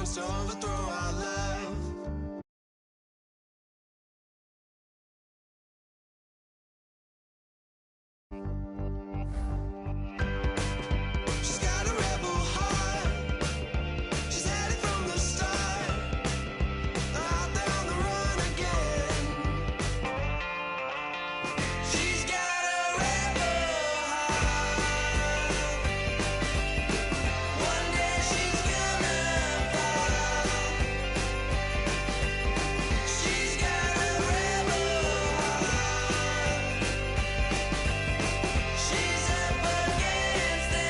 wants to overthrow our love. She's got a rebel heart. She's had it from the start. Out there on the run again. She's got a rebel heart. One day she's gonna fall. She's got a rebel heart. She's up against them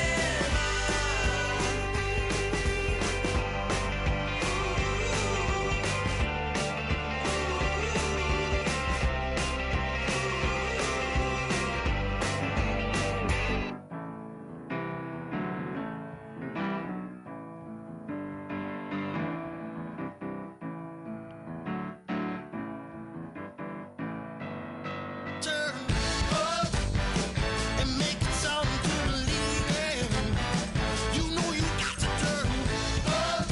turn up and make it something to believe in. You know you got to turn up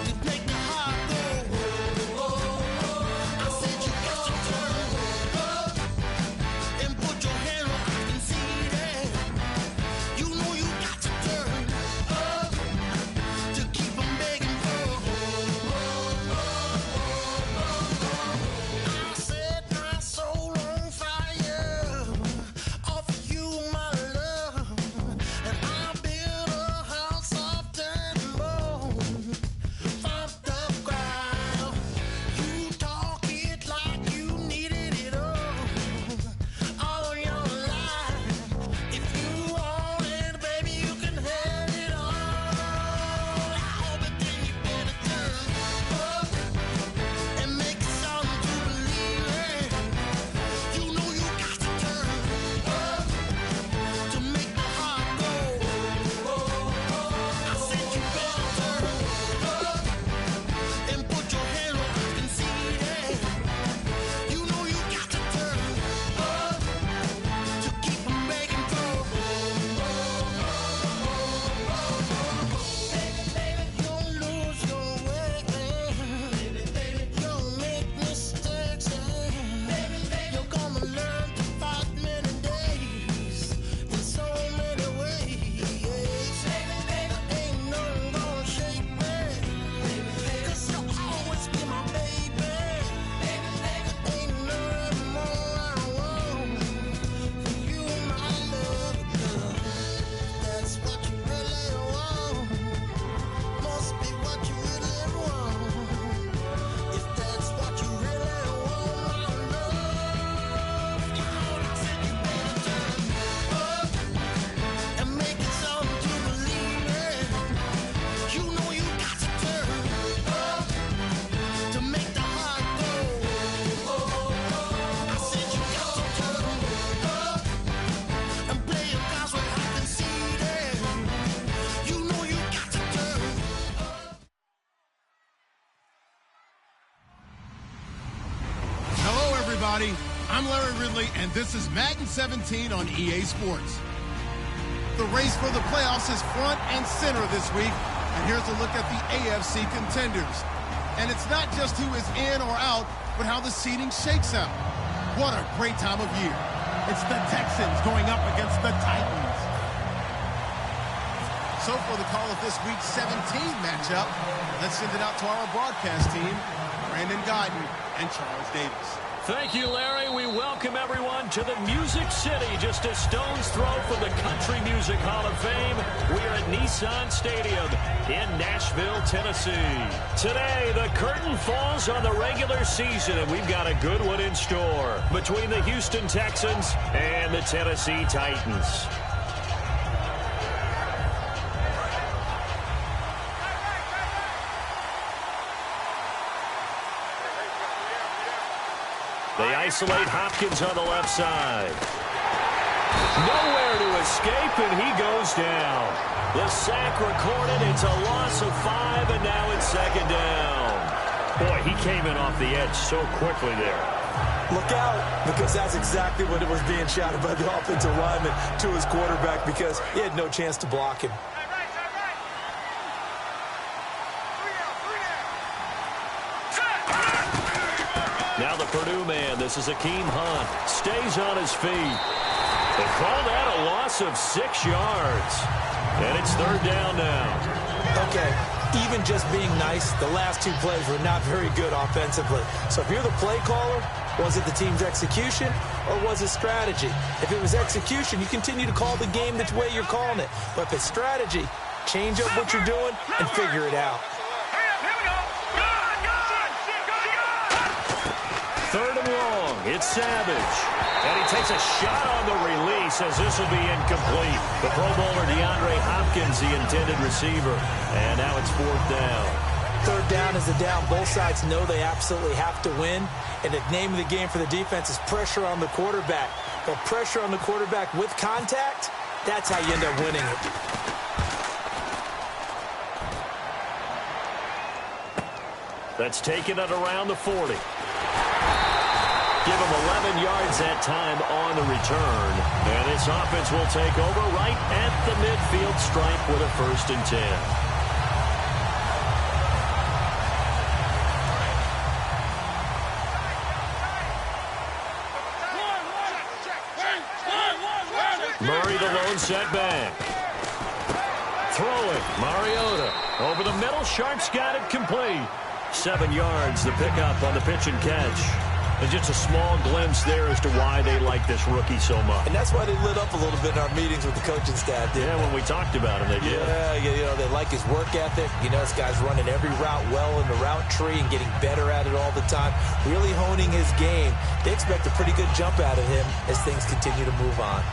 to make the heart go. I said you got to turn up and put your hand where I can see that. You know you got to turn up to keep 'em begging for. I set my soul on fire off of you, my love, and I built a house of dirt and bone, pumped up ground. You talk it like you needed it all your life. If you want it, baby, you can have it all. But then you better turn up and make it something to believe in. You know you got to turn up to make the heart go. I said you better turn up and put your hand where I can see that. You know you got to turn up to keep 'em begging for. You'll lose your way. You'll make mistakes. You're gonna learn to fight many days in so many ways. Ain't nothing gonna shake me, 'cause you'll always be my baby. Ain't nothing more I want for you, my love, girl. That's what you really want. Must be what you really want. If that's what you really want, my love, I said you better turn up and make it something to believe in. You know you got to turn up to make the heart go. I said you got to turn up and play your cards where I can see them. You know you got to turn up. Hello, everybody. I'm Larry Ridley, and this is Madden 17 on EA Sports. The race for the playoffs is front and center this week, and here's a look at the AFC contenders. And it's not just who is in or out, but how the seeding shakes out. What a great time of year. It's the Texans going up against the Titans. So for the call of this week's 17 matchup, let's send it out to our broadcast team, Brandon Guyton and Charles Davis. Thank you, Larry. We welcome everyone to the Music City, just a stone's throw from the Country Music Hall of Fame. We're at Nissan Stadium in Nashville, Tennessee. Today, the curtain falls on the regular season, and we've got a good one in store between the Houston Texans and the Tennessee Titans. They isolate Hopkins on the left side. Nowhere to escape, and he goes down. The sack recorded. It's a loss of 5, and now it's second down. Boy, he came in off the edge so quickly there. Look out, because that's exactly what it was being shouted by the offensive lineman to his quarterback, because he had no chance to block him. new man. This is Akeem Hunt. Stays on his feet. They call that a loss of 6 yards. And it's third down now. Okay, even just being nice, the last 2 plays were not very good offensively. So if you're the play caller, was it the team's execution or was it strategy? If it was execution, you continue to call the game the way you're calling it. But if it's strategy, change up what you're doing and figure it out. Third and long. It's Savage. And he takes a shot on the release as this will be incomplete. The Pro Bowler DeAndre Hopkins, the intended receiver. And now it's fourth down. Third down is a down. Both sides know they absolutely have to win. And the name of the game for the defense is pressure on the quarterback. But pressure on the quarterback with contact, that's how you end up winning it. That's taken at around the 40. Give him 11 yards that time on the return. And this offense will take over right at the midfield stripe with a 1st and 10. Murray the lone setback. Throwing. Mariota. Over the middle. Sharp's got it complete. 7 yards, the pickup on the pitch and catch. And just a small glimpse there as to why they like this rookie so much. And that's why they lit up a little bit in our meetings with the coaching staff. Yeah, when we talked about him, they did. Yeah, you know, they like his work ethic. You know, this guy's running every route well in the route tree and getting better at it all the time. Really honing his game. They expect a pretty good jump out of him as things continue to move on.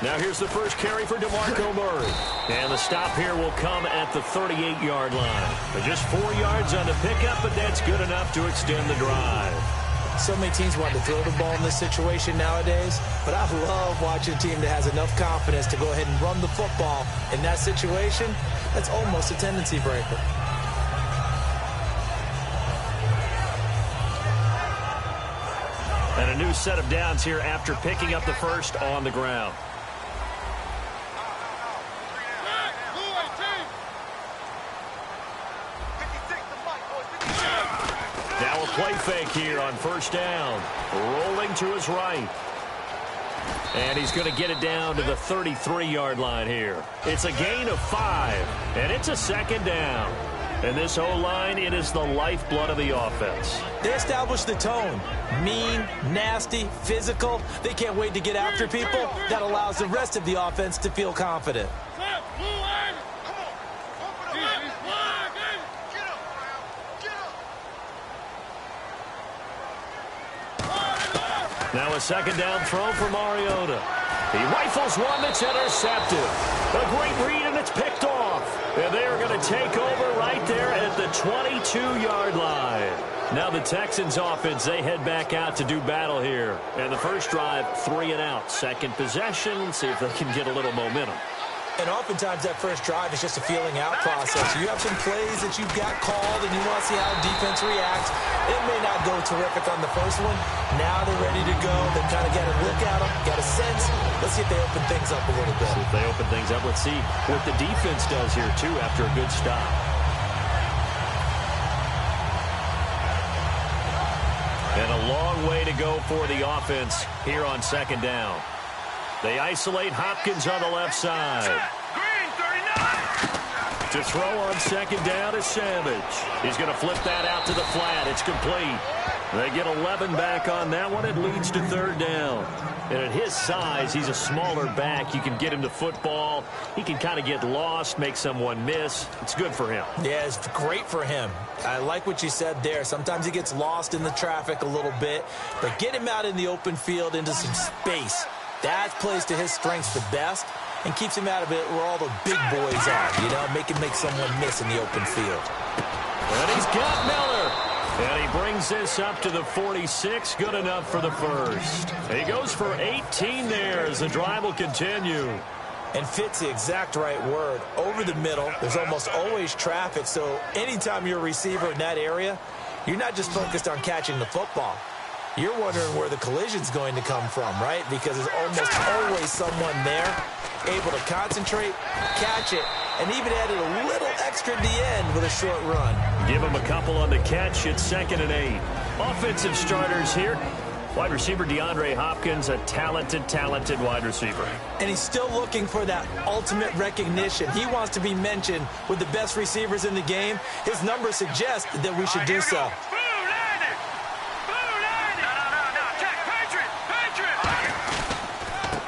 Now here's the first carry for DeMarco Murray. And the stop here will come at the 38-yard line. Just 4 yards on the pickup, but that's good enough to extend the drive. So many teams want to throw the ball in this situation nowadays, but I love watching a team that has enough confidence to go ahead and run the football in that situation. That's almost a tendency breaker. And a new set of downs here after picking up the first on the ground. Now a play fake here on first down. Rolling to his right. And he's going to get it down to the 33-yard line here. It's a gain of 5, and it's a 2nd down. And this O-line, it is the lifeblood of the offense. They established the tone. Mean, nasty, physical. They can't wait to get after people. That allows the rest of the offense to feel confident. Now a 2nd down throw for Mariota. He rifles one that's intercepted. A great read, and it's picked off. And they're going to take over right there at the 22-yard line. Now the Texans offense, they head back out to do battle here. And the first drive, 3 and out. Second possession, see if they can get a little momentum. And oftentimes that first drive is just a feeling out process. You have some plays that you've got called and you want to see how the defense reacts. It may not go terrific on the first one. Now they're ready to go. They've kind of got a look at them, got a sense. Let's see if they open things up a little bit. See if they open things up. Let's see what the defense does here, too, after a good stop. And a long way to go for the offense here on 2nd down. They isolate Hopkins on the left side. To throw on 2nd down is Savage. He's going to flip that out to the flat. It's complete. They get 11 back on that one. It leads to 3rd down. And at his size, he's a smaller back. You can get him to football. He can kind of get lost, make someone miss. It's good for him. Yeah, it's great for him. I like what you said there. Sometimes he gets lost in the traffic a little bit. But get him out in the open field into some space. That plays to his strengths the best and keeps him out of it where all the big boys are, you know, make someone miss in the open field. And he's got Miller. And he brings this up to the 46. Good enough for the first. He goes for 18 there as the drive will continue. And fits the exact right word. Over the middle, there's almost always traffic, so anytime you're a receiver in that area, you're not just focused on catching the football. you're wondering where the collision's going to come from, right? Because there's almost always someone there able to concentrate, catch it, and even added a little extra at the end with a short run. Give him a couple on the catch. It's 2nd and 8. Offensive starters here. Wide receiver DeAndre Hopkins, a talented wide receiver. And he's still looking for that ultimate recognition. He wants to be mentioned with the best receivers in the game. His numbers suggest that we should do so.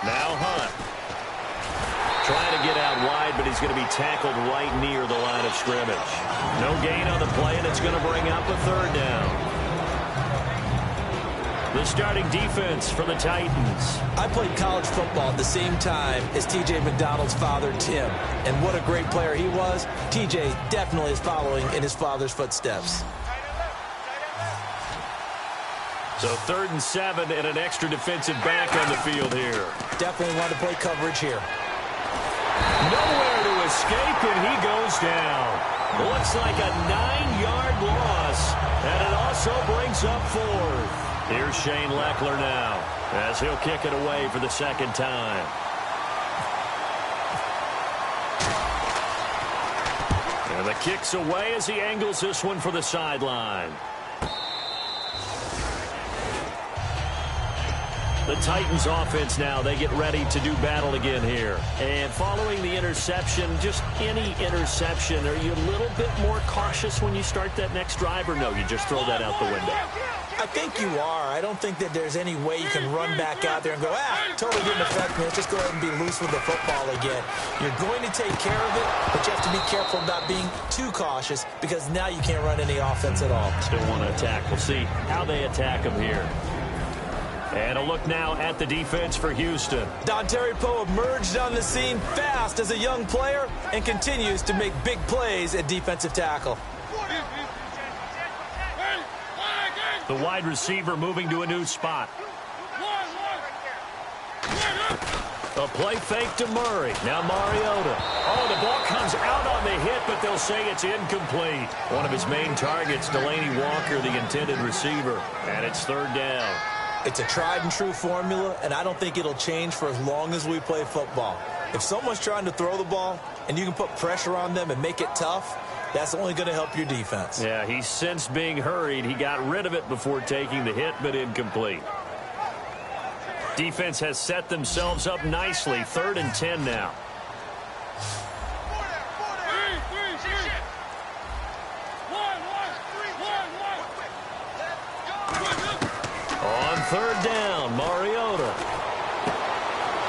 Now Hunt. Trying to get out wide, but he's going to be tackled right near the line of scrimmage. No gain on the play, and it's going to bring up a 3rd down. The starting defense for the Titans. I played college football at the same time as T.J. McDonald's father, Tim. And what a great player he was. T.J. definitely is following in his father's footsteps. So 3rd and 7 and an extra defensive back on the field here. Definitely want to play coverage here. Nowhere to escape, and he goes down. Looks like a 9-yard loss, and it also brings up 4th. Here's Shane Leckler now, as he'll kick it away for the 2nd time. And the kick's away as he angles this one for the sideline. The Titans offense now, they get ready to do battle again here. And following the interception, just any interception, are you a little bit more cautious when you start that next drive, or no, you just throw that out the window? I think you are. I don't think that there's any way you can run back out there and go, totally didn't affect me. Let's just go ahead and be loose with the football again. You're going to take care of it, but you have to be careful about being too cautious because now you can't run any offense at all. Still want to attack. We'll see how they attack him here. And a look now at the defense for Houston. Dontari Poe emerged on the scene fast as a young player and continues to make big plays at defensive tackle. The wide receiver moving to a new spot. A play fake to Murray. Now Mariota. Oh, the ball comes out on the hit, but they'll say it's incomplete. One of his main targets, Delaney Walker, the intended receiver. And it's 3rd down. It's a tried-and-true formula, and I don't think it'll change for as long as we play football. If someone's trying to throw the ball and you can put pressure on them and make it tough, that's only going to help your defense. Yeah, he's since being hurried. He got rid of it before taking the hit, but incomplete. Defense has set themselves up nicely. 3rd and 10 now. On 3rd down, Mariota.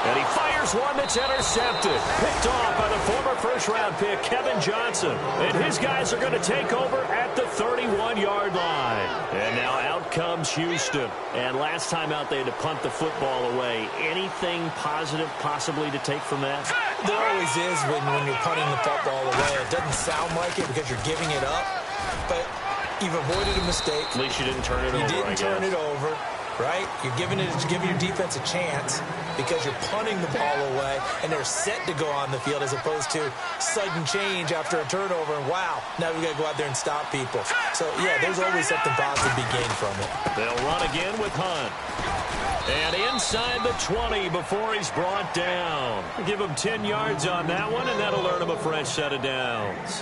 And he fires one that's intercepted. Picked off by the former first-round pick, Kevin Johnson. And his guys are going to take over at the 31-yard line. And now out comes Houston. And last time out, they had to punt the football away. Anything positive possibly to take from that? There always is when you're punting the football away. It doesn't sound like it because you're giving it up. But you've avoided a mistake. At least you didn't turn it over, You didn't turn it over. Right? You're giving your defense a chance because you're punting the ball away, and they're set to go on the field as opposed to sudden change after a turnover, and wow, now we got to go out there and stop people. So, yeah, there's always something positive to be gained from it. They'll run again with Hunt. And inside the 20 before he's brought down. Give him 10 yards on that one, and that'll earn him a fresh set of downs.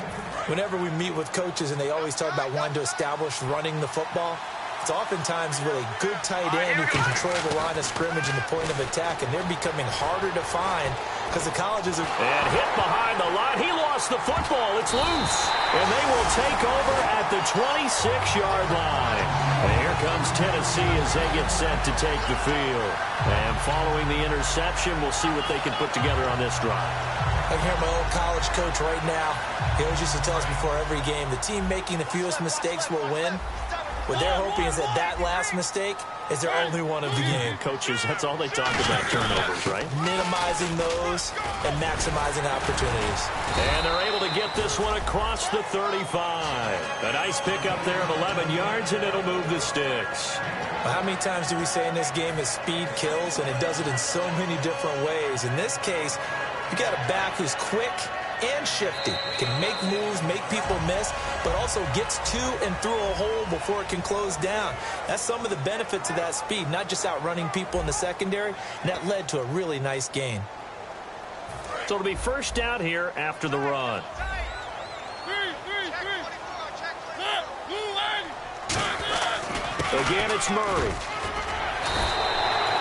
Whenever we meet with coaches and they always talk about wanting to establish running the football, it's oftentimes with a good tight end who can control the line of scrimmage and the point of attack, and they're becoming harder to find because the colleges are... And hit behind the line. He lost the football. It's loose. And they will take over at the 26-yard line. And here comes Tennessee as they get set to take the field. And following the interception, we'll see what they can put together on this drive. I can hear my old college coach right now. He always used to tell us before every game, the team making the fewest mistakes will win. What they're hoping is that that last mistake is their only one of the game. Coaches, that's all they talk about, turnovers, right? Minimizing those and maximizing opportunities. And they're able to get this one across the 35. A nice pickup there of 11 yards, and it'll move the sticks. Well, how many times do we say in this game that speed kills, and it does it in so many different ways? In this case, you got a back who's quick, and shifty. Can make moves, make people miss, but also gets to and through a hole before it can close down. That's some of the benefits of that speed, not just outrunning people in the secondary, and that led to a really nice gain. So it'll be first down here after the run. Again, it's Murray.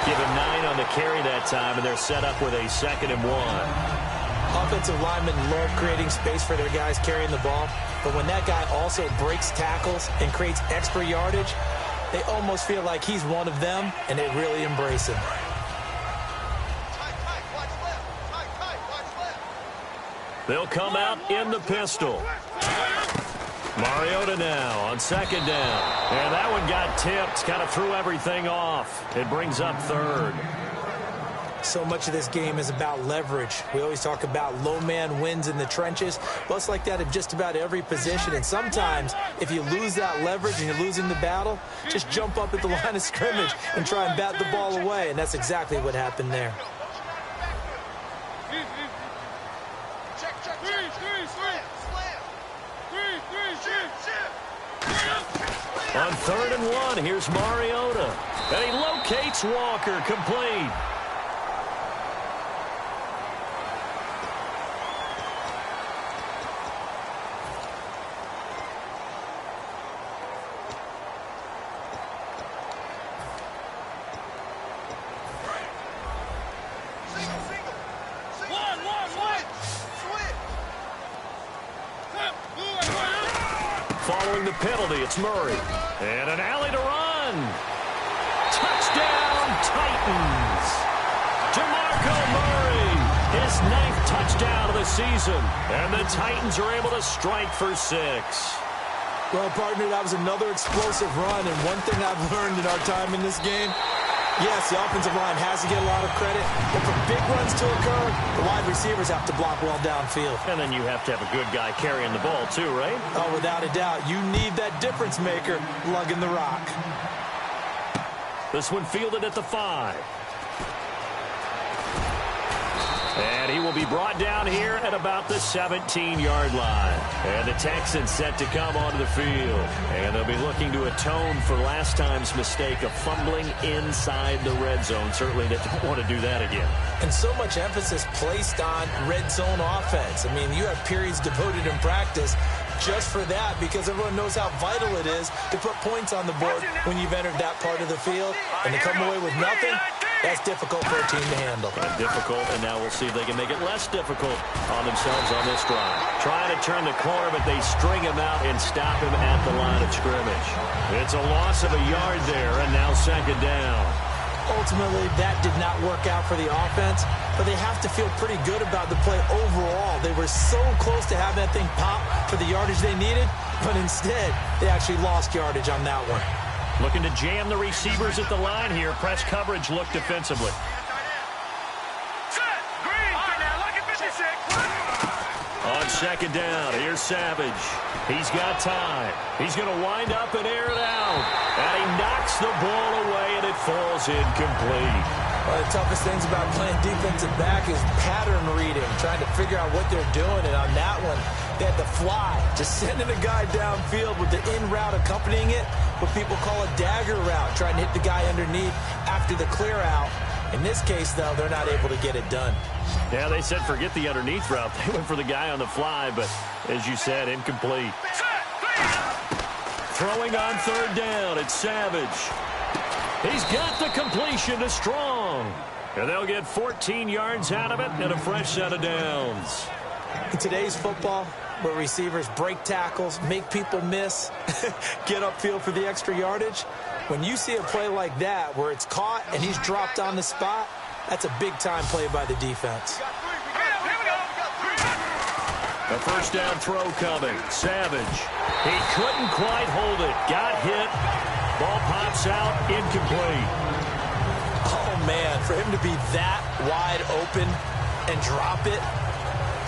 Give him 9 on the carry that time, and they're set up with a 2nd and 1. Offensive linemen love creating space for their guys carrying the ball, but when that guy also breaks tackles and creates extra yardage, they almost feel like he's one of them, and they really embrace him. They'll come out in the pistol. Mariota now on 2nd down. And that one got tipped, kind of threw everything off. It brings up 3rd. So much of this game is about leverage. We always talk about low man wins in the trenches. Well, it's like that in just about every position. And sometimes, if you lose that leverage and you're losing the battle, just jump up at the line of scrimmage and try and bat the ball away. And that's exactly what happened there. On 3rd and 1, here's Mariota. And he locates Walker, complete. Following the penalty, it's Murray. And an alley to run. Touchdown, Titans. DeMarco Murray, his 9th touchdown of the season. And the Titans are able to strike for 6. Well, partner, that was another explosive run. And one thing I've learned in our time in this game, yes, the offensive line has to get a lot of credit, but for big runs to occur, the wide receivers have to block well downfield. And then you have to have a good guy carrying the ball too, right? Oh, without a doubt. You need that difference maker lugging the rock. This one fielded at the 5. And he will be brought down here at about the 17-yard line. And the Texans set to come onto the field. And they'll be looking to atone for last time's mistake of fumbling inside the red zone. Certainly they don't want to do that again. And so much emphasis placed on red zone offense. I mean, you have periods devoted in practice just for that, because everyone knows how vital it is to put points on the board when you've entered that part of the field. And to come away with nothing, that's difficult for a team to handle. Difficult, and now we'll see if they can make it less difficult on themselves on this drive. Trying to turn the corner, but they string him out and stop him at the line of scrimmage. It's a loss of a yard there, and now 2nd down. Ultimately, that did not work out for the offense, but they have to feel pretty good about the play overall. They were so close to having that thing pop for the yardage they needed, but instead, they actually lost yardage on that one. Looking to jam the receivers at the line here. Press coverage look defensively. On 2nd down, here's Savage. He's got time. He's going to wind up and air it out. And he knocks the ball away, and it falls incomplete. One of the toughest things about playing defensive back is pattern reading, trying to figure out what they're doing. And on that one, they had to fly, just sending a guy downfield with the in route accompanying it, what people call a dagger route, trying to hit the guy underneath after the clear out. In this case, though, they're not able to get it done. Yeah, they said forget the underneath route. They went for the guy on the fly, but as you said, incomplete. Throwing on 3rd down, it's Savage. He's got the completion to Strong. And they'll get 14 yards out of it and a fresh set of downs. In today's football, where receivers break tackles, make people miss, get upfield for the extra yardage, when you see a play like that where it's caught and he's dropped on the spot, that's a big-time play by the defense. A 1st down throw coming. Savage. He couldn't quite hold it. Got hit. Ball pops out. Incomplete. Oh, man, for him to be that wide open and drop it,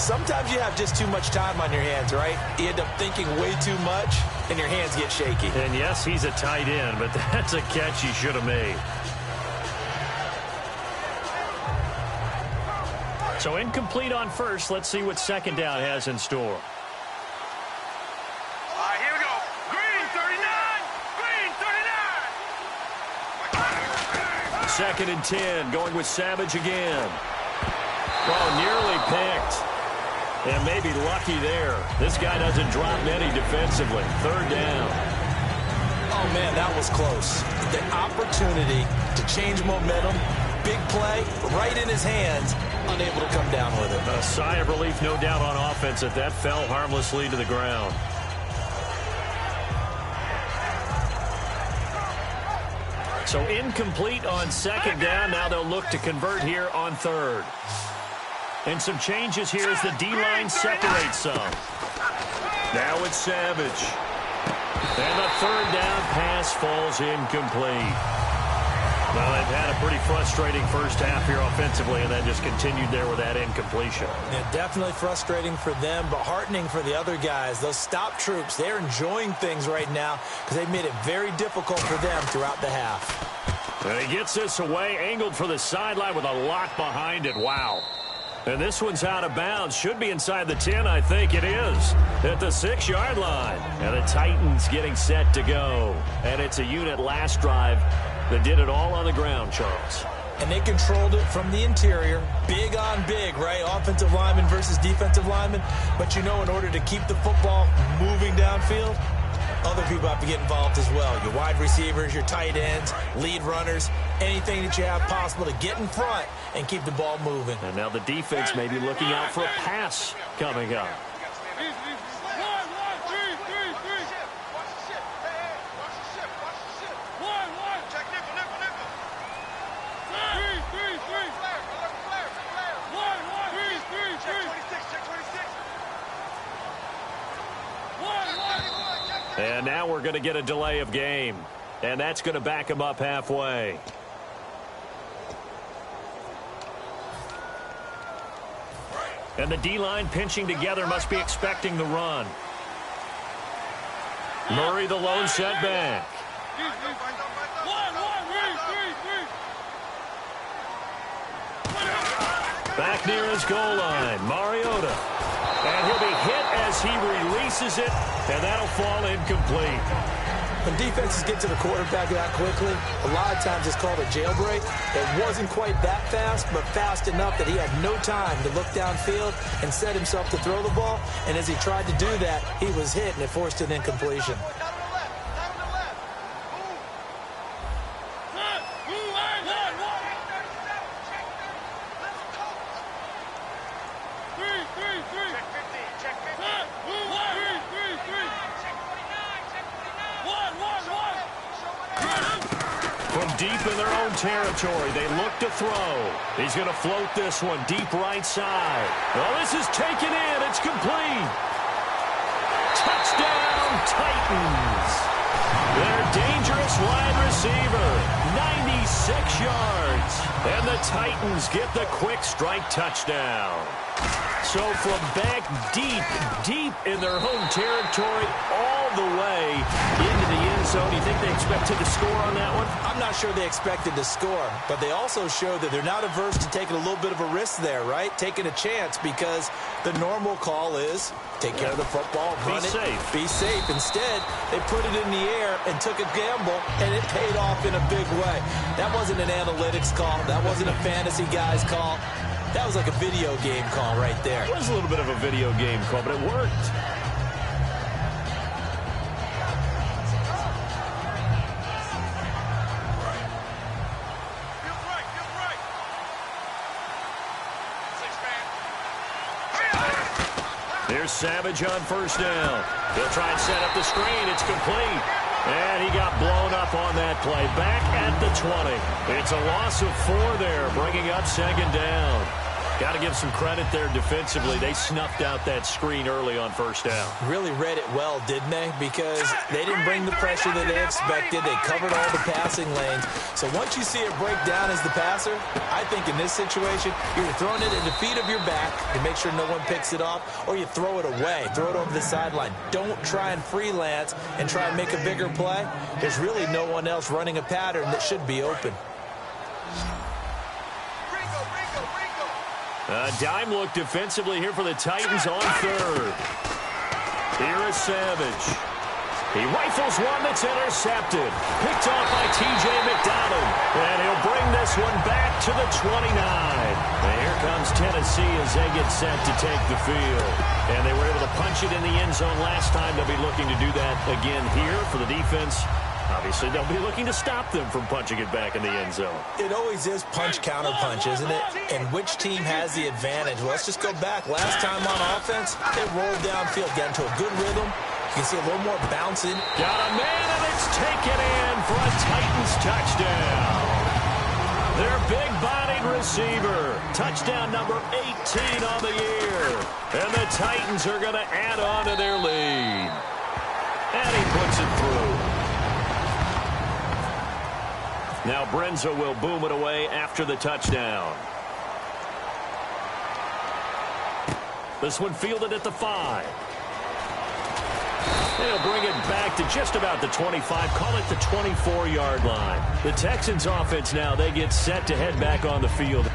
sometimes you have just too much time on your hands, right? You end up thinking way too much, and your hands get shaky. And yes, he's a tight end, but that's a catch he should have made. So incomplete on first. Let's see what second down has in store. Here we go. Green 39. Green 39. Second and 10, going with Savage again. Oh, nearly picked. And maybe lucky there. This guy doesn't drop many defensively. Third down. Oh, man, that was close. The opportunity to change momentum, big play, right in his hands, unable to come down with it. A sigh of relief, no doubt, on offense that fell harmlessly to the ground. So incomplete on second down. Now they'll look to convert here on third. And some changes here as the D-line separates some. Now it's Savage. And the third down pass falls incomplete. Well, they've had a pretty frustrating first half here offensively, and that just continued there with that incompletion. Yeah, definitely frustrating for them, but heartening for the other guys. Those stop troops, they're enjoying things right now because they've made it very difficult for them throughout the half. And he gets this away, angled for the sideline with a lot behind it. Wow. And this one's out of bounds. Should be inside the 10, I think it is. At the 6-yard line. And the Titans getting set to go. And it's a unit last drive that did it all on the ground, Charles. And they controlled it from the interior. Big on big, right? Offensive lineman versus defensive lineman. But you know, in order to keep the football moving downfield, other people have to get involved as well. Your wide receivers, your tight ends, lead runners, anything that you have possible to get in front and keep the ball moving. And now the defense may be looking out for a pass coming up. And now we're going to get a delay of game. And that's going to back him up halfway. And the D-line pinching together, must be expecting the run. Murray the lone setback. Back near his goal line, Mariota. And he'll be hit as he releases it, and that'll fall incomplete. When defenses get to the quarterback that quickly, a lot of times it's called a jailbreak. It wasn't quite that fast, but fast enough that he had no time to look downfield and set himself to throw the ball. And as he tried to do that, he was hit, and it forced an incompletion. Territory. They look to throw. He's going to float this one deep right side. Well, this is taken in. It's complete. Touchdown, Titans. Their dangerous wide receiver, 96 yards. And the Titans get the quick strike touchdown. So from back deep in their home territory, all the way into the end zone. You think they expected to score on that one? I'm not sure they expected to score, but they also showed that they're not averse to taking a little bit of a risk there, right? Taking a chance, because the normal call is take care of the football, run it, be safe. Instead, they put it in the air and took a gamble, and it paid off in a big way. That wasn't an analytics call. That wasn't a fantasy guy's call. That was like a video game call right there. It was a little bit of a video game call, but it worked. Here's Savage on first down. He'll try and set up the screen. It's complete. And he got blown up on that play. Back at the 20. It's a loss of 4 there, bringing up second down. Got to give some credit there defensively. They snuffed out that screen early on first down. Really read it well, didn't they? Because they didn't bring the pressure that they expected. They covered all the passing lanes. So once you see it break down as the passer, I think in this situation, you're throwing it at the feet of your back to make sure no one picks it off, or you throw it away, throw it over the sideline. Don't try and freelance and try and make a bigger play. There's really no one else running a pattern that should be open. A dime look defensively here for the Titans on third. Here is Savage. He rifles one that's intercepted. Picked off by T.J. McDonald. And he'll bring this one back to the 29. And here comes Tennessee as they get set to take the field. And they were able to punch it in the end zone last time. They'll be looking to do that again here for the defense. Obviously, they'll be looking to stop them from punching it back in the end zone. It always is punch-counter-punch, isn't it? And which team has the advantage? Well, let's just go back. Last time on offense, they rolled downfield, got into a good rhythm. You can see a little more bouncing. Got a man, and it's taken in for a Titans touchdown. Their big-bodied receiver. Touchdown number 18 on the year. And the Titans are going to add on to their lead. And he puts it through. Now Brenza will boom it away after the touchdown. This one fielded at the 5. They'll bring it back to just about the 25, call it the 24-yard line. The Texans offense now, they get set to head back on the field.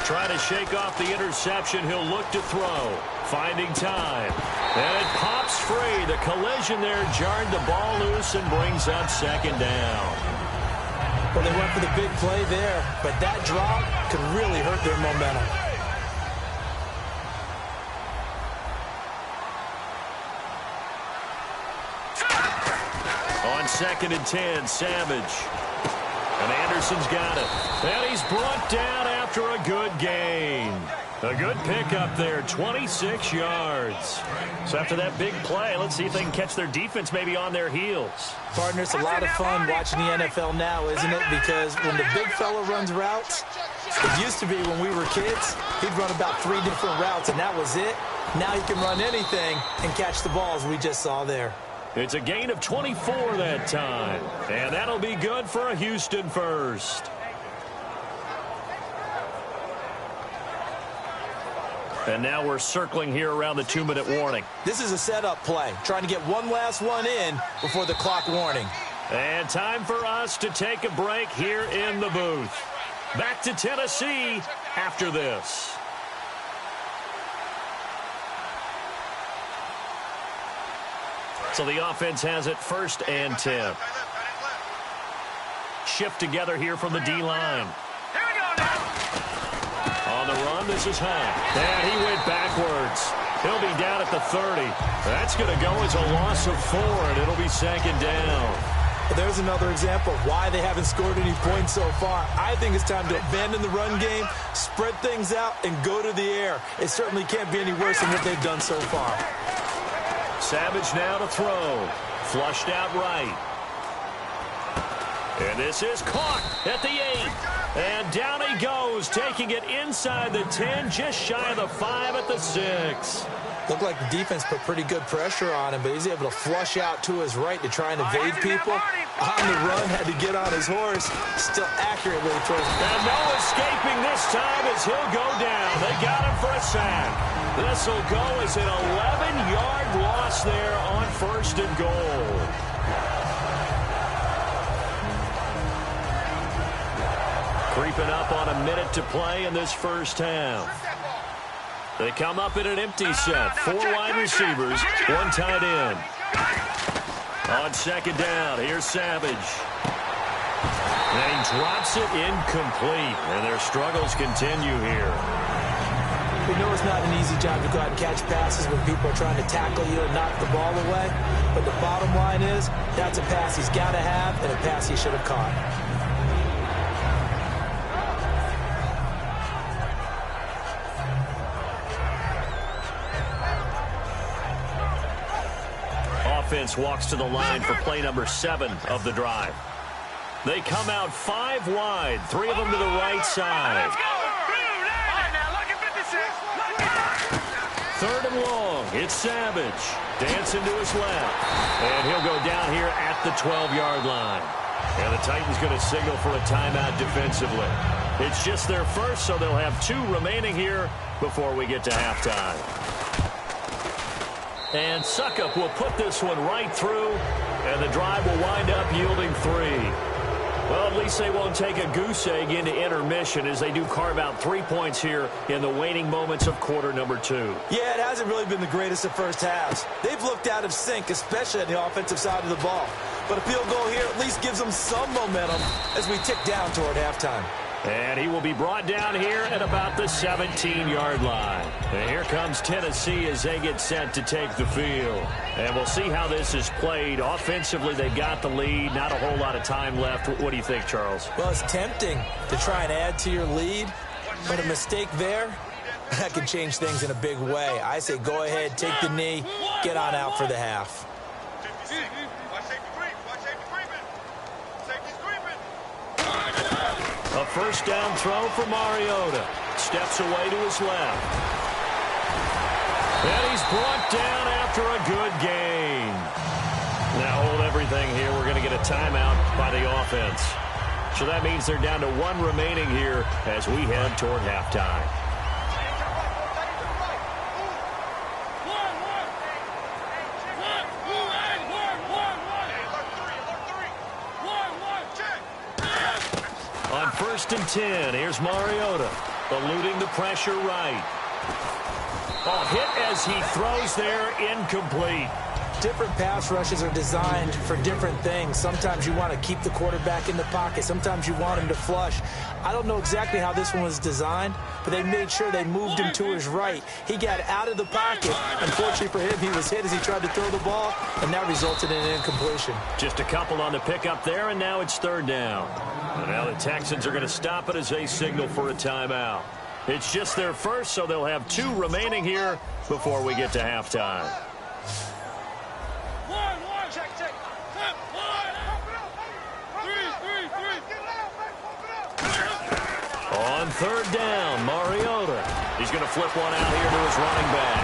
Try to shake off the interception. He'll look to throw. Finding time. And it pops free. The collision there jarred the ball loose and brings up second down. Well, they went for the big play there, but that drop could really hurt their momentum. On 2nd and 10, Savage. And Anderson's got it. And he's brought down after a good gain. A good pickup there, 26 yards. So after that big play, let's see if they can catch their defense maybe on their heels. Partner, it's a lot of fun watching the NFL now, isn't it? Because when the big fella runs routes, it used to be when we were kids, he'd run about 3 different routes, and that was it. Now he can run anything and catch the balls we just saw there. It's a gain of 24 that time. And that'll be good for a Houston first. And now we're circling here around the 2-minute warning. This is a setup play, trying to get one last one in before the clock warning. And time for us to take a break here in the booth. Back to Tennessee after this. So the offense has it 1st and 10. Shift together here from the D-line. On the run, this is Hunt. And he went backwards. He'll be down at the 30. That's going to go as a loss of 4, and it'll be 2nd down. There's another example of why they haven't scored any points so far. I think it's time to abandon the run game, spread things out, and go to the air. It certainly can't be any worse than what they've done so far. Savage now to throw. Flushed out right. And this is caught at the 8. And down he goes, taking it inside the 10, just shy of the 5 at the 6. Looked like the defense put pretty good pressure on him, but he's able to flush out to his right to try and evade people. On the run, had to get on his horse. Still accurately throws. And no escaping this time as he'll go down. They got him for a sack. This will go as an 11-yard loss there on 1st and goal. Creeping up on a minute to play in this first half. They come up in an empty set. 4 wide receivers, 1 tight end. On 2nd down, here's Savage. And he drops it incomplete. And their struggles continue here. We know it's not an easy job to go out and catch passes when people are trying to tackle you and knock the ball away. But the bottom line is, that's a pass he's got to have and a pass he should have caught. Offense walks to the line for play number 7 of the drive. They come out 5 wide, 3 of them to the right side. Let's go. Now look at 56. Third and long. It's Savage. Dancing to his left. And he'll go down here at the 12-yard line. And the Titans going to signal for a timeout defensively. It's just their first, so they'll have 2 remaining here before we get to halftime. And Suckup will put this one right through, and the drive will wind up yielding 3. Well, at least they won't take a goose egg into intermission as they do carve out 3 points here in the waning moments of quarter number 2. Yeah, it hasn't really been the greatest of first halves. They've looked out of sync, especially on the offensive side of the ball. But a field goal here at least gives them some momentum as we tick down toward halftime. And he will be brought down here at about the 17-yard line. And here comes Tennessee as they get set to take the field. And we'll see how this is played. Offensively, they've got the lead. Not a whole lot of time left. What do you think, Charles? Well, it's tempting to try and add to your lead, but a mistake there, that can change things in a big way. I say go ahead, take the knee, get on out for the half. A first down throw for Mariota. Steps away to his left. And he's brought down after a good gain. Now hold everything here. We're going to get a timeout by the offense. So that means they're down to 1 remaining here as we head toward halftime. On 1st and 10, here's Mariota, eluding the pressure right. A hit as he throws there, incomplete. Different pass rushes are designed for different things. Sometimes you want to keep the quarterback in the pocket. Sometimes you want him to flush. I don't know exactly how this one was designed, but they made sure they moved him to his right. He got out of the pocket. Unfortunately for him, he was hit as he tried to throw the ball, and that resulted in an incompletion. Just a couple on the pickup there, and now it's 3rd down. And now the Texans are going to stop it as they signal for a timeout. It's just their first, so they'll have 2 remaining here before we get to halftime. On 3rd down, Mariota. He's going to flip one out here to his running back.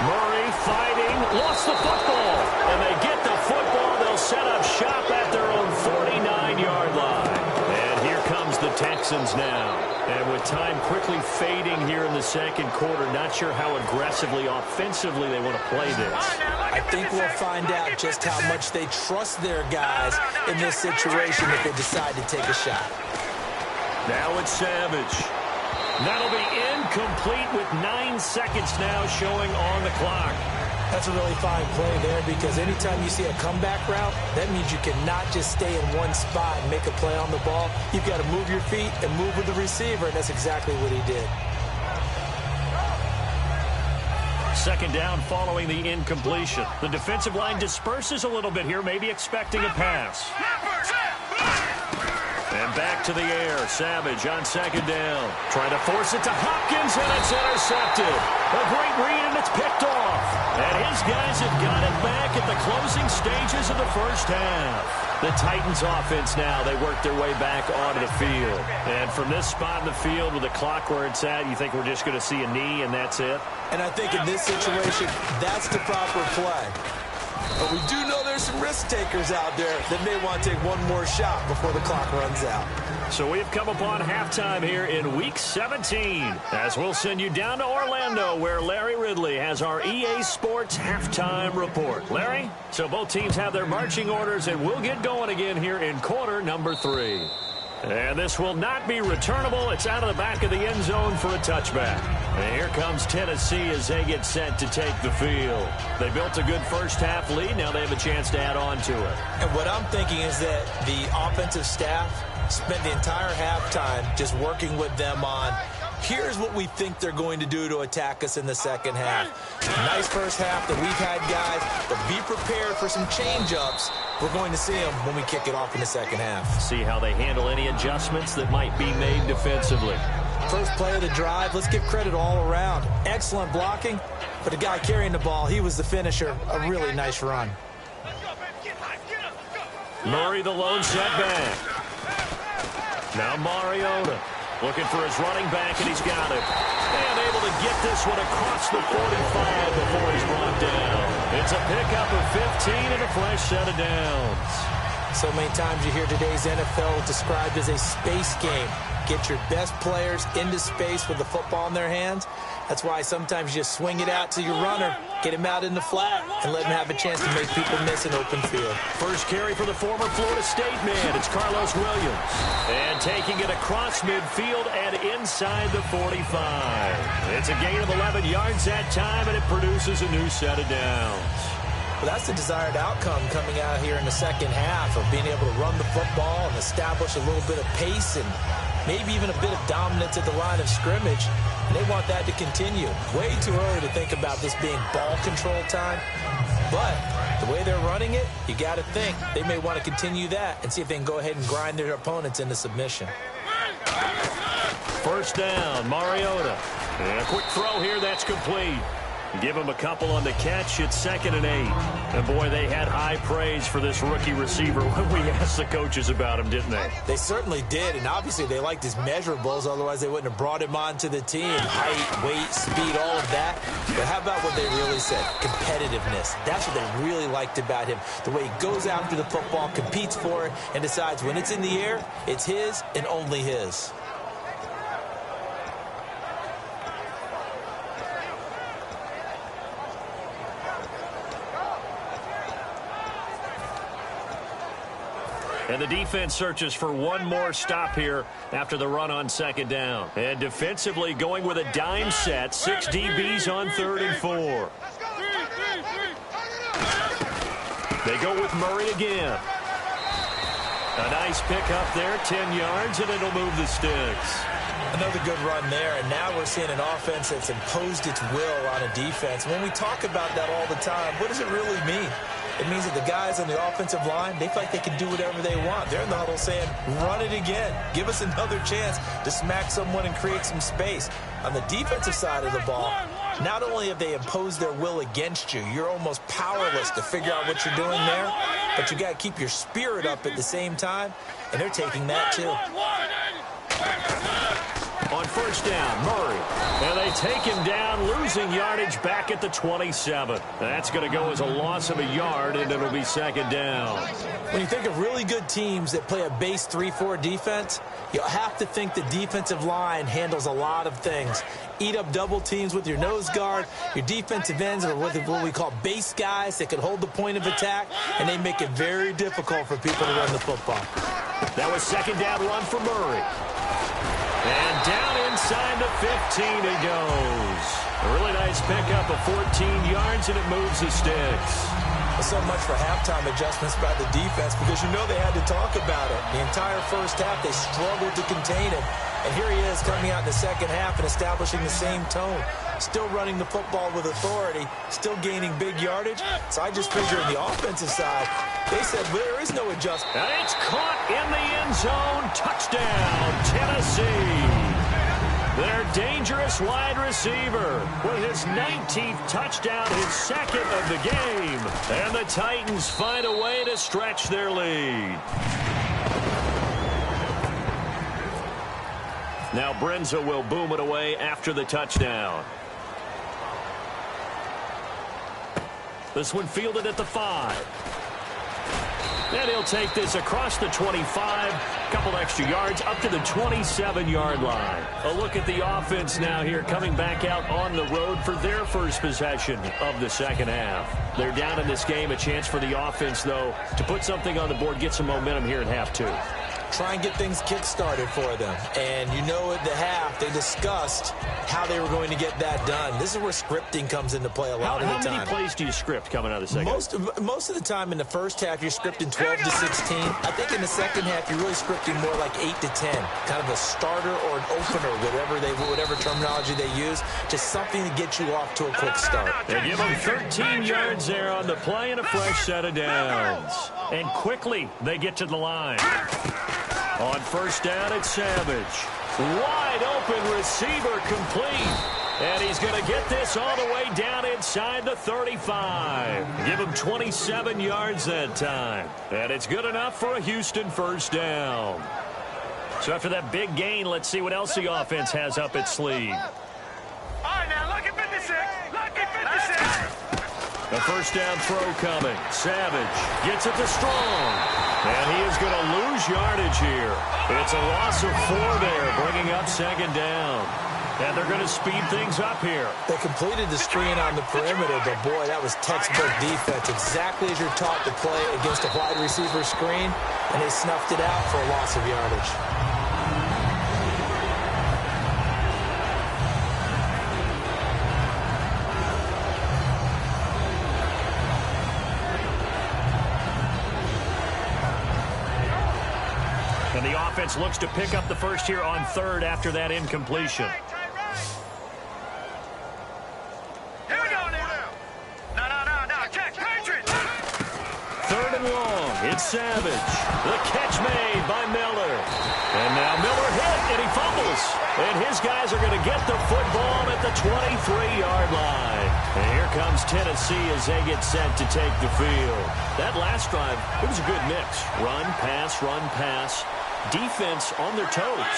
Murray fighting, lost the football. And they get the football. They'll set up shop at their own 49-yard line. And here comes the Texans now. And with time quickly fading here in the 2nd quarter, not sure how aggressively, offensively they want to play this. I think we'll find out just how much they trust their guys in this situation if they decide to take a shot. Now it's Savage. That'll be incomplete with 9 seconds now showing on the clock. That's a really fine play there because anytime you see a comeback route, that means you cannot just stay in one spot and make a play on the ball. You've got to move your feet and move with the receiver, and that's exactly what he did. 2nd down following the incompletion. The defensive line disperses a little bit here, maybe expecting a pass. And back to the air. Savage on 2nd down. Trying to force it to Hopkins, and it's intercepted. A great read, and it's picked off. And his guys have got it back at the closing stages of the first half. The Titans offense now, they work their way back onto the field. And from this spot in the field with the clock where it's at, you think we're just going to see a knee and that's it? And I think in this situation, that's the proper play. But we do know there's some risk takers out there that may want to take one more shot before the clock runs out. So we've come upon halftime here in Week 17, as we'll send you down to Orlando, where Larry Ridley has our EA Sports Halftime Report. Larry, so both teams have their marching orders, and we'll get going again here in quarter number 3. And this will not be returnable. It's out of the back of the end zone for a touchback. And here comes Tennessee as they get set to take the field. They built a good first half lead. Now they have a chance to add on to it. And what I'm thinking is that the offensive staff spent the entire halftime just working with them on, here's what we think they're going to do to attack us in the second half. Nice first half that we've had, guys, but be prepared for some change-ups. We're going to see them when we kick it off in the second half. See how they handle any adjustments that might be made defensively. First play of the drive, let's give credit all around. Excellent blocking, but the guy carrying the ball, he was the finisher. A really nice run. Murray the lone setback. Now Mariota looking for his running back, and he's got it. And able to get this one across the 45 before he's brought down. It's a pickup of 15 and a fresh set of downs. So many times you hear today's NFL described as a space game. Get your best players into space with the football in their hands. That's why sometimes you just swing it out to your runner, get him out in the flat, and let him have a chance to make people miss an open field. First carry for the former Florida State man. It's Carlos Williams. And taking it across midfield and inside the 45. It's a gain of 11 yards that time, and it produces a new set of downs. Well, that's the desired outcome coming out here in the second half of being able to run the football and establish a little bit of pace and maybe even a bit of dominance at the line of scrimmage. And they want that to continue. Way too early to think about this being ball control time. But the way they're running it, you got to think they may want to continue that and see if they can go ahead and grind their opponents into submission. First down, Mariota. And a quick throw here, that's complete. Give him a couple on the catch. It's 2nd and 8. And, boy, they had high praise for this rookie receiver when we asked the coaches about him, didn't they? They certainly did, and obviously they liked his measurables. Otherwise, they wouldn't have brought him onto the team. Height, weight, speed, all of that. But how about what they really said? Competitiveness. That's what they really liked about him. The way he goes after the football, competes for it, and decides when it's in the air, it's his and only his. And the defense searches for one more stop here after the run on 2nd down. And defensively going with a dime set. 6 DBs on 3rd and 4. They go with Murray again. A nice pickup there, 10 yards, and it'll move the sticks. Another good run there, and now we're seeing an offense that's imposed its will on a defense. When we talk about that all the time, what does it really mean? It means that the guys on the offensive line, they feel like they can do whatever they want. They're in the huddle saying, run it again. Give us another chance to smack someone and create some space. On the defensive side of the ball, not only have they imposed their will against you, you're almost powerless to figure out what you're doing there, but you got to keep your spirit up at the same time, and they're taking that too. On first down, Murray. And they take him down, losing yardage back at the 27. That's going to go as a loss of a yard, and it'll be 2nd down. When you think of really good teams that play a base 3-4 defense, you'll have to think the defensive line handles a lot of things. Eat up double teams with your nose guard. Your defensive ends are what we call base guys that can hold the point of attack, and they make it very difficult for people to run the football. That was 2nd down run for Murray. And down inside the 15 he goes. A really nice pickup of 14 yards, and it moves the sticks. So much for halftime adjustments by the defense, because you know they had to talk about it. The entire first half, they struggled to contain him. And here he is coming out in the second half and establishing the same tone. Still running the football with authority, still gaining big yardage. So I just figure on the offensive side, they said, well, there is no adjustment. And it's caught in the end zone. Touchdown, Tennessee. Their dangerous wide receiver with his 19th touchdown, his 2nd of the game. And the Titans find a way to stretch their lead. Now Brenza will boom it away after the touchdown. This one fielded at the 5. And he'll take this across the 25, couple extra yards up to the 27-yard line. A look at the offense now here, coming back out on the road for their first possession of the second half. They're down in this game. A chance for the offense, though, to put something on the board, get some momentum here in half 2. Try and get things kick-started for them. And you know at the half, they discussed how they were going to get that done. This is where scripting comes into play a lot of the time. How many plays do you script coming out of the second half? Most of the time in the first half, you're scripting 12 to 16. I think in the second half, you're really scripting more like 8 to 10. Kind of a starter or an opener, whatever terminology they use. Just something to get you off to a quick start. They give them 13 yards there on the play and a fresh set of downs. And quickly, they get to the line. On first down, it's Savage. Wide open receiver complete. And he's going to get this all the way down inside the 35. Give him 27 yards that time. And it's good enough for a Houston first down. So after that big gain, let's see what else the offense has up its sleeve. All right, now, lucky 56. Lucky 56. A first down throw coming. Savage gets it to Strong. And he is going to lose yardage here. It's a loss of 4 there, bringing up second down. And they're going to speed things up here. They completed the screen on the perimeter, but boy, that was textbook defense. Exactly as you're taught to play against a wide receiver screen, and they snuffed it out for a loss of yardage. And the offense looks to pick up the first here on third after that incompletion. Here we go now. No. Check. Patriots. Third and long. It's Savage. The catch made by Miller. And now Miller hit, and he fumbles. And his guys are going to get the football at the 23-yard line. And here comes Tennessee as they get set to take the field. That last drive, it was a good mix. Run, pass. Defense on their toes.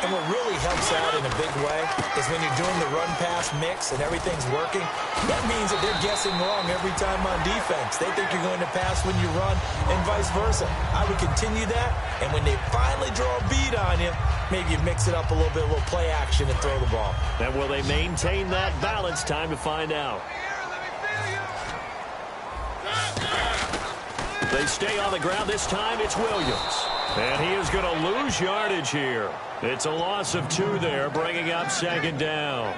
And what really helps out in a big way is when you're doing the run-pass mix and everything's working, that means that they're guessing wrong every time on defense. They think you're going to pass when you run and vice versa. I would continue that, and when they finally draw a beat on you, maybe you mix it up a little bit, a little play action and throw the ball. And will they maintain that balance? Time to find out. They stay on the ground. This time it's Williams. And he is going to lose yardage here. It's a loss of 2 there, bringing up second down.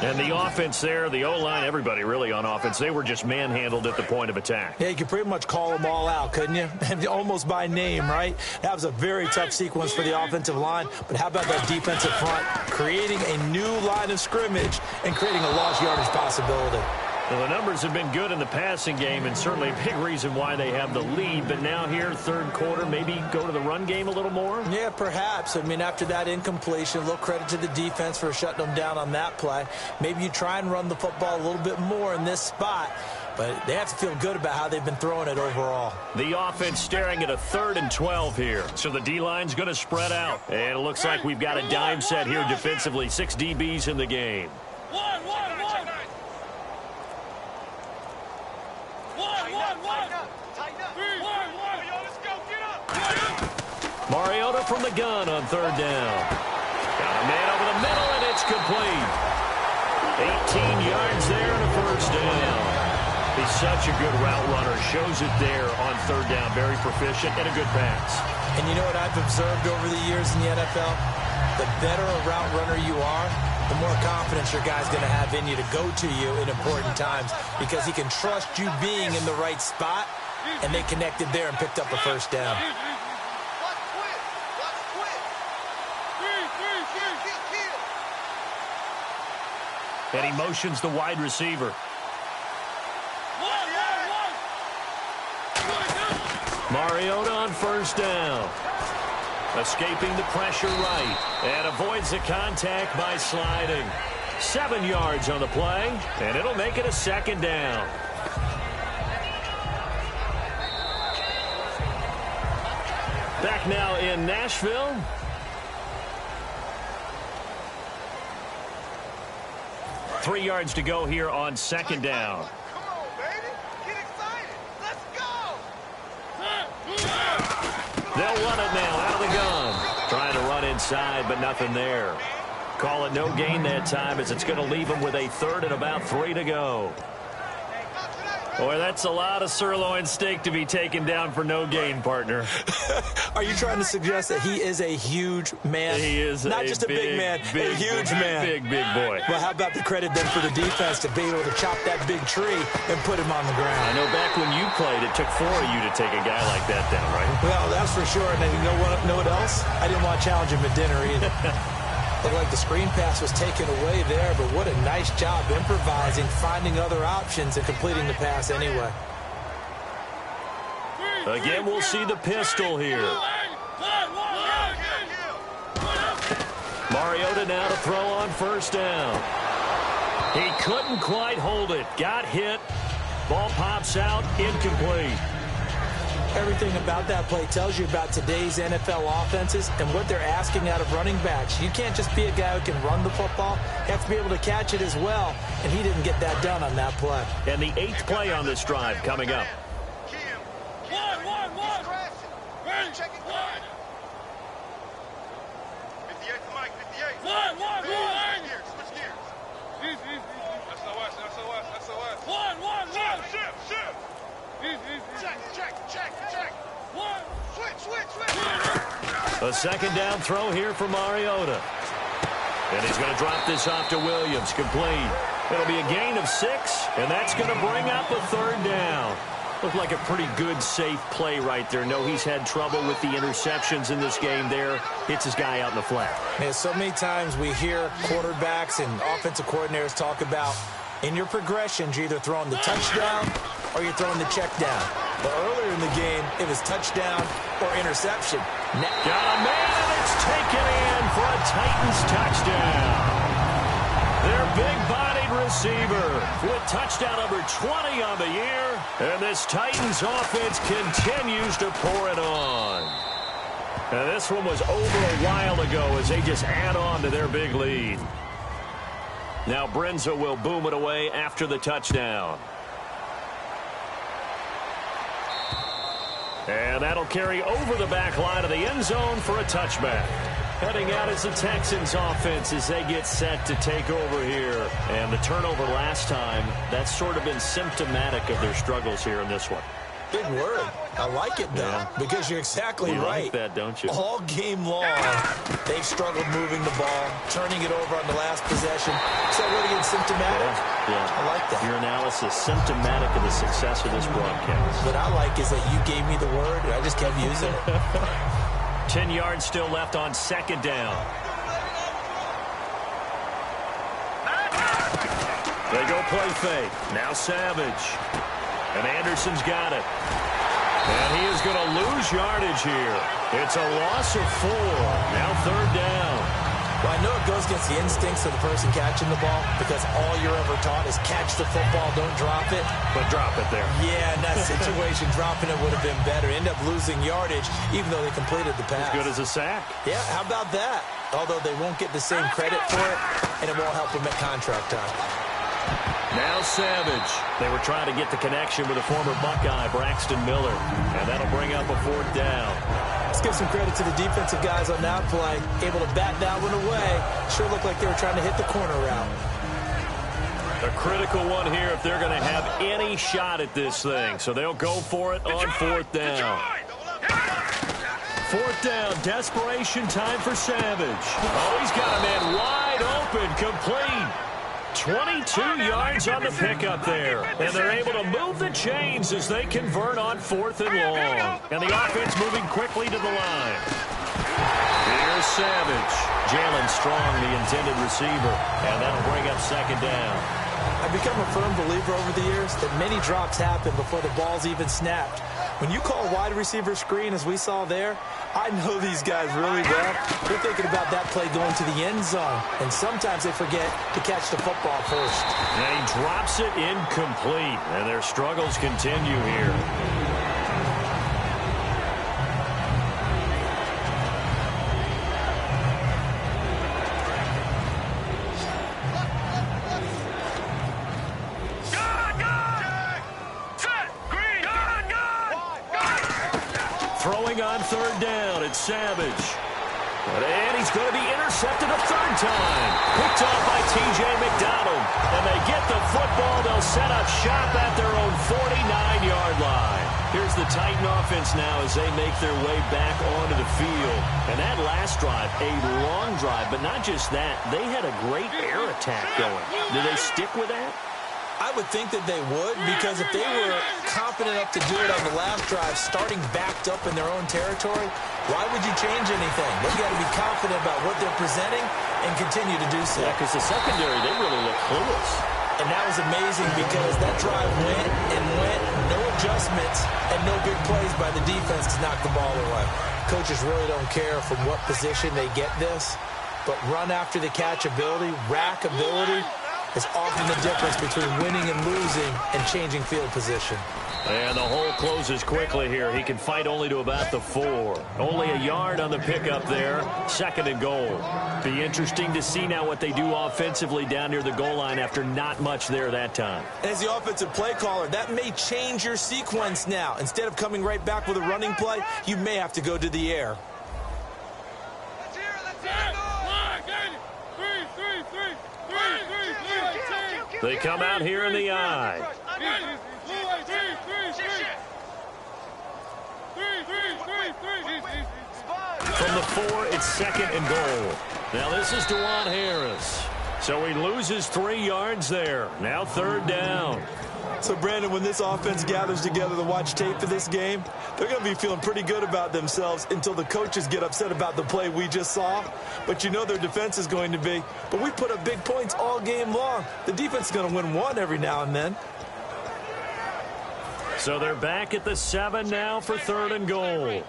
And the offense there, the O-line, everybody really on offense, they were just manhandled at the point of attack. Yeah, you could pretty much call them all out, couldn't you? Almost by name, right? That was a very tough sequence for the offensive line. But how about that defensive front creating a new line of scrimmage and creating a lost yardage possibility? Well, the numbers have been good in the passing game, and certainly a big reason why they have the lead. But now here, third quarter, maybe go to the run game a little more? Yeah, perhaps. I mean, after that incompletion, a little credit to the defense for shutting them down on that play. Maybe you try and run the football a little bit more in this spot. But they have to feel good about how they've been throwing it overall. The offense staring at a 3rd and 12 here. So the D-line's going to spread out. And it looks like we've got a dime set here defensively. 6 DBs in the game. Mariota from the gun on 3rd down. Got a man over the middle, and it's complete. 18 yards there and a first down. He's such a good route runner. Shows it there on 3rd down. Very proficient and a good pass. And you know what I've observed over the years in the NFL? The better a route runner you are, the more confidence your guy's going to have in you to go to you in important times because he can trust you being in the right spot, and they connected there and picked up a first down. And he motions the wide receiver. Mariota on first down. Escaping the pressure right. And avoids the contact by sliding. 7 yards on the play. And it'll make it a second down. Back now in Nashville. Three yards to go here on second down. Come on, baby. Get excited. Let's go. They'll run it now out of the gun. Trying to run inside, but nothing there. Call it no gain that time as it's going to leave them with a 3rd and about 3 to go. Boy, that's a lot of sirloin steak to be taken down for no gain, partner. Are you trying to suggest that he is a huge man? He is not just a big man, a huge man. Big boy. Well, how about the credit then for the defense to be able to chop that big tree and put him on the ground? I know back when you played, it took 4 of you to take a guy like that down, right? Well, that's for sure. And then you know what else? I didn't want to challenge him at dinner either. Looked like the screen pass was taken away there, but what a nice job improvising, finding other options, and completing the pass anyway. Again, we'll see the pistol here. Mariota now to throw on first down. He couldn't quite hold it. Got hit. Ball pops out. Incomplete. Everything about that play tells you about today's NFL offenses and what they're asking out of running backs. You can't just be a guy who can run the football. You have to be able to catch it as well, and he didn't get that done on that play. And the 8th play on this drive coming up. A second down throw here for Mariota. And he's going to drop this off to Williams. Complete. It'll be a gain of 6, and that's going to bring up a 3rd down. Looked like a pretty good, safe play right there. No, he's had trouble with the interceptions in this game there. Hits his guy out in the flat. Man, so many times we hear quarterbacks and offensive coordinators talk about in your progressions, you're either throwing the touchdown or you're throwing the check down. But earlier in the game, it was touchdown or interception. Got a man, and it's taken in for a Titans touchdown. Their big-bodied receiver with touchdown number 20 on the year. And this Titans offense continues to pour it on. And this one was over a while ago as they just add on to their big lead. Now Brenza will boom it away after the touchdown. And that'll carry over the back line of the end zone for a touchback. Heading out is the Texans offense as they get set to take over here. And the turnover last time, that's sort of been symptomatic of their struggles here in this one. Big word. I like it, though, because you're exactly right. You like that, don't you? All game long, they've struggled moving the ball, turning it over on the last possession. So what again, symptomatic? Yeah. I like that. Your analysis, symptomatic of the success of this broadcast. What I like is that you gave me the word, and I just kept using it. 10 yards still left on 2nd down. They go play fake. Now Savage. And Anderson's got it. And he is going to lose yardage here. It's a loss of 4. Now 3rd down. Well, I know it goes against the instincts of the person catching the ball because all you're ever taught is catch the football, don't drop it. But drop it there. Yeah, in that situation, dropping it would have been better. End up losing yardage even though they completed the pass. As good as a sack. Yeah, how about that? Although they won't get the same credit for it, and it won't help them at contract time. Now Savage. They were trying to get the connection with a former Buckeye, Braxton Miller. And that'll bring up a 4th down. Let's give some credit to the defensive guys on that play. Able to bat that one away. Sure looked like they were trying to hit the corner route. A critical one here if they're going to have any shot at this thing. So they'll go for it on 4th down. 4th down, desperation time for Savage. Oh, he's got a man wide open, complete. 22 yards on the pickup there. And they're able to move the chains as they convert on 4th and long. And the offense moving quickly to the line. Here's Savage. Jalen Strong, the intended receiver. And that'll bring up 2nd down. I've become a firm believer over the years that many drops happen before the ball's even snapped. When you call a wide receiver screen, as we saw there, I know these guys really well. They're thinking about that play going to the end zone, and sometimes they forget to catch the football first. And he drops it incomplete, and their struggles continue here. Throwing on 3rd down, it's Savage. And he's going to be intercepted a 3rd time. Picked off by T.J. McDonald. And they get the football. They'll set up shop at their own 49-yard line. Here's the Titan offense now as they make their way back onto the field. And that last drive, a long drive, but not just that. They had a great air attack going. Do they stick with that? I would think that they would, because if they were confident enough to do it on the last drive, starting backed up in their own territory, why would you change anything? They've got to be confident about what they're presenting and continue to do so. Yeah, because the secondary, they really look clueless. And that was amazing because that drive went and went, no adjustments, and no big plays by the defense to knock the ball away. Coaches really don't care from what position they get this, but run after the catch ability, rack ability, is often the difference between winning and losing and changing field position. And the hole closes quickly here. He can fight only to about the 4. Only a yard on the pickup there. 2nd and goal. Be interesting to see now what they do offensively down near the goal line after not much there that time. And as the offensive play caller, that may change your sequence now. Instead of coming right back with a running play, you may have to go to the air. They come out here in the I. From the 4, it's 2nd and goal. Now this is Dewan Harris. So he loses 3 yards there. Now 3rd down. So, Brandon, when this offense gathers together to watch tape for this game, they're going to be feeling pretty good about themselves until the coaches get upset about the play we just saw. But you know their defense is going to be. But we put up big points all game long. The defense is going to win one every now and then. So they're back at the 7 now for 3rd and goal.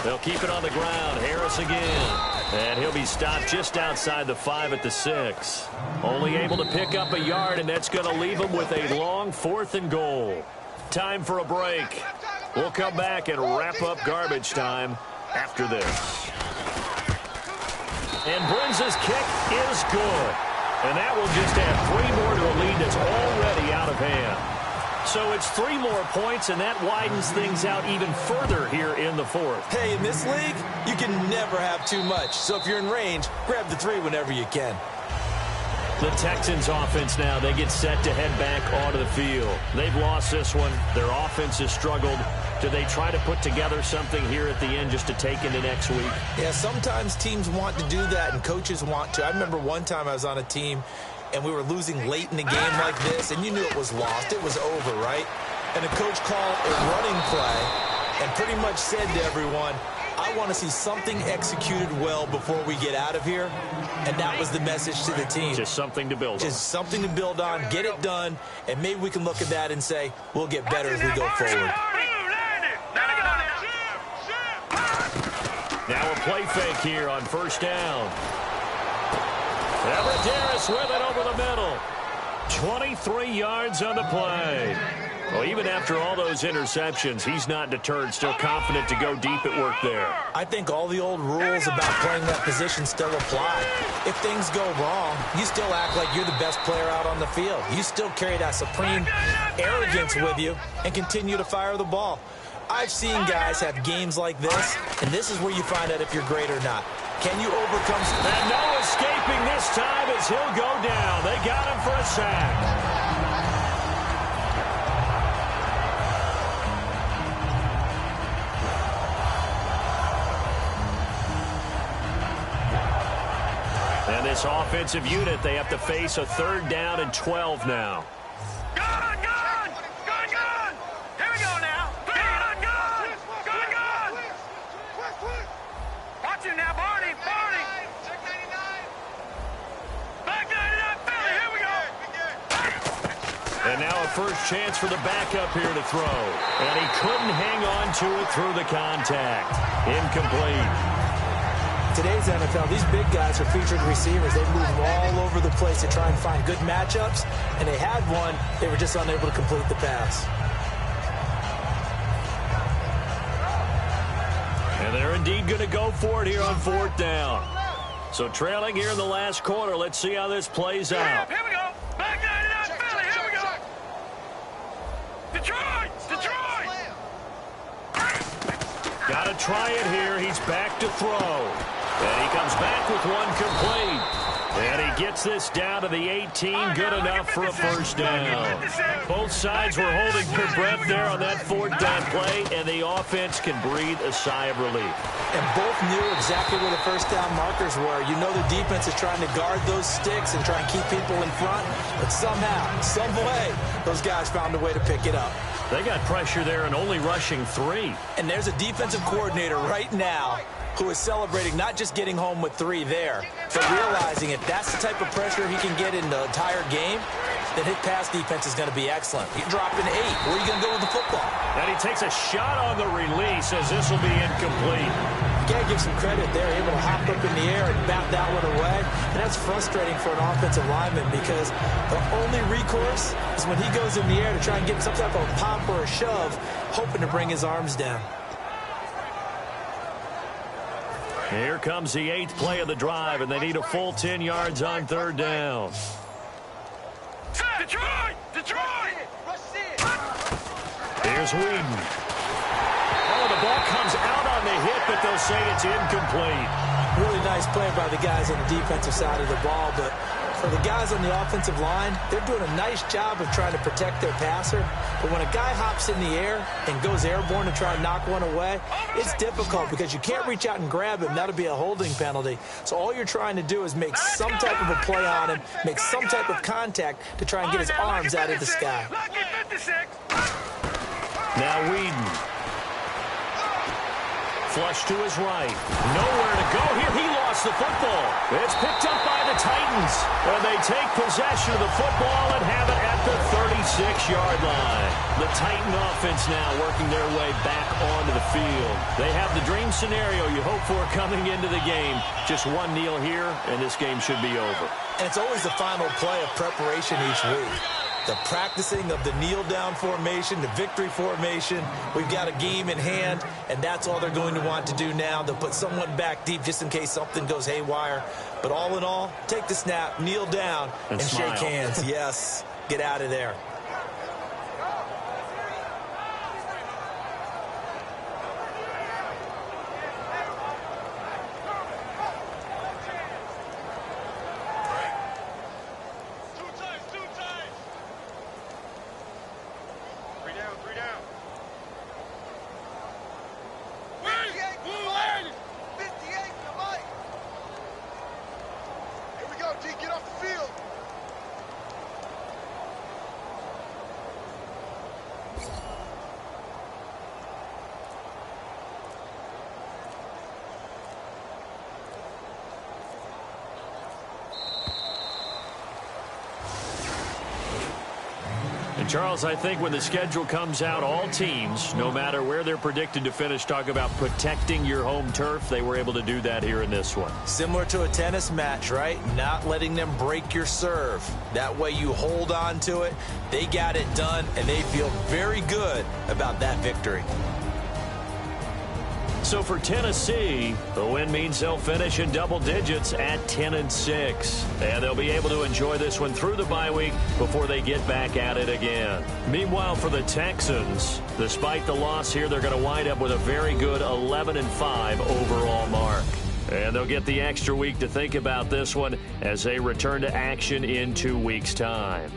They'll keep it on the ground. Harris again. And he'll be stopped just outside the 5 at the 6. Only able to pick up a yard, and that's going to leave him with a long 4th and goal. Time for a break. We'll come back and wrap up garbage time after this. And Brinz's kick is good. And that will just add 3 more to a lead that's already out of hand. So it's 3 more points, and that widens things out even further here in the 4th. Hey, in this league, you can never have too much. So if you're in range, grab the 3 whenever you can. The Texans offense now, they get set to head back onto the field. They've lost this one. Their offense has struggled. Do they try to put together something here at the end just to take into next week? Yeah, sometimes teams want to do that and coaches want to. I remember one time I was on a team and we were losing late in the game like this, and you knew it was lost. It was over, right? And the coach called a running play and pretty much said to everyone, I want to see something executed well before we get out of here. And that was the message to the team. Just something to build on. Just something to build on, get it done, and maybe we can look at that and say, we'll get better as we go forward. Now a play fake here on 1st down. Everett with it over the middle. 23 yards on the play. Well, even after all those interceptions, he's not deterred, still confident to go deep at work there. I think all the old rules about playing that position still apply. If things go wrong, you still act like you're the best player out on the field. You still carry that supreme arrogance with you and continue to fire the ball. I've seen guys have games like this, and this is where you find out if you're great or not. Can you overcome... And no escaping this time as he'll go down. They got him for a sack. And this offensive unit, they have to face a 3rd down and 12 now. Gun! Here we go now. Gun! Watch him now, Barney. Check 99. Back 99, Philly. Here we go. And now a first chance for the backup here to throw. And he couldn't hang on to it through the contact. Incomplete. Today's NFL, these big guys are featured receivers. They move all over the place to try and find good matchups, and they had one. They were just unable to complete the pass. And they're indeed going to go for it here on 4th down. So trailing here in the last quarter. Let's see how this plays out. Here we go. Back 99, Philly. Here we go. Detroit. Got to try it here. He's back to throw. And he comes back with one complete. And he gets this down to the 18. Good enough for a first down. Both sides were holding their breath there on that 4th down play, and the offense can breathe a sigh of relief. And both knew exactly where the first down markers were. You know the defense is trying to guard those sticks and try and keep people in front. But somehow, some way, those guys found a way to pick it up. They got pressure there and only rushing 3. And there's a defensive coordinator right now who is celebrating not just getting home with 3 there, but realizing if that's the type of pressure he can get in the entire game, then his pass defense is going to be excellent. You drop in 8. Where are you going to go with the football? And he takes a shot on the release as this will be incomplete. You got to give some credit there, able to hop up in the air and bat that one away. And that's frustrating for an offensive lineman because the only recourse is when he goes in the air to try and get some type of pop or a shove, hoping to bring his arms down. Here comes the 8th play of the drive, and they need a full 10 yards on 3rd down. Detroit! Detroit! Here's Whedon. Oh, the ball comes out on the hit, but they'll say it's incomplete. Really nice play by the guys on the defensive side of the ball, but for the guys on the offensive line, they're doing a nice job of trying to protect their passer. But when a guy hops in the air and goes airborne to try and knock one away, it's difficult because you can't reach out and grab him. That'll be a holding penalty. So all you're trying to do is make some type of a play on him, make some type of contact to try and get his arms out of the sky. Now Whedon. Flush to his right. Nowhere to go here. He lost the football. It's picked up by the Titans. And they take possession of the football and have it at the 36-yard line. The Titan offense now working their way back onto the field. They have the dream scenario you hope for coming into the game. Just one kneel here, and this game should be over. And it's always the final play of preparation each week. The practicing of the kneel-down formation, the victory formation. We've got a game in hand, and that's all they're going to want to do now. They'll put someone back deep just in case something goes haywire. But all in all, take the snap, kneel down, and shake hands. Yes, get out of there. And Charles, I think when the schedule comes out, all teams, no matter where they're predicted to finish, talk about protecting your home turf. They were able to do that here in this one. Similar to a tennis match, right? Not letting them break your serve. That way you hold on to it. They got it done, and they feel very good about that victory. So for Tennessee, the win means they'll finish in double digits at 10-6. And they'll be able to enjoy this one through the bye week before they get back at it again. Meanwhile, for the Texans, despite the loss here, they're going to wind up with a very good 11-5 overall mark. And they'll get the extra week to think about this one as they return to action in 2 weeks' time.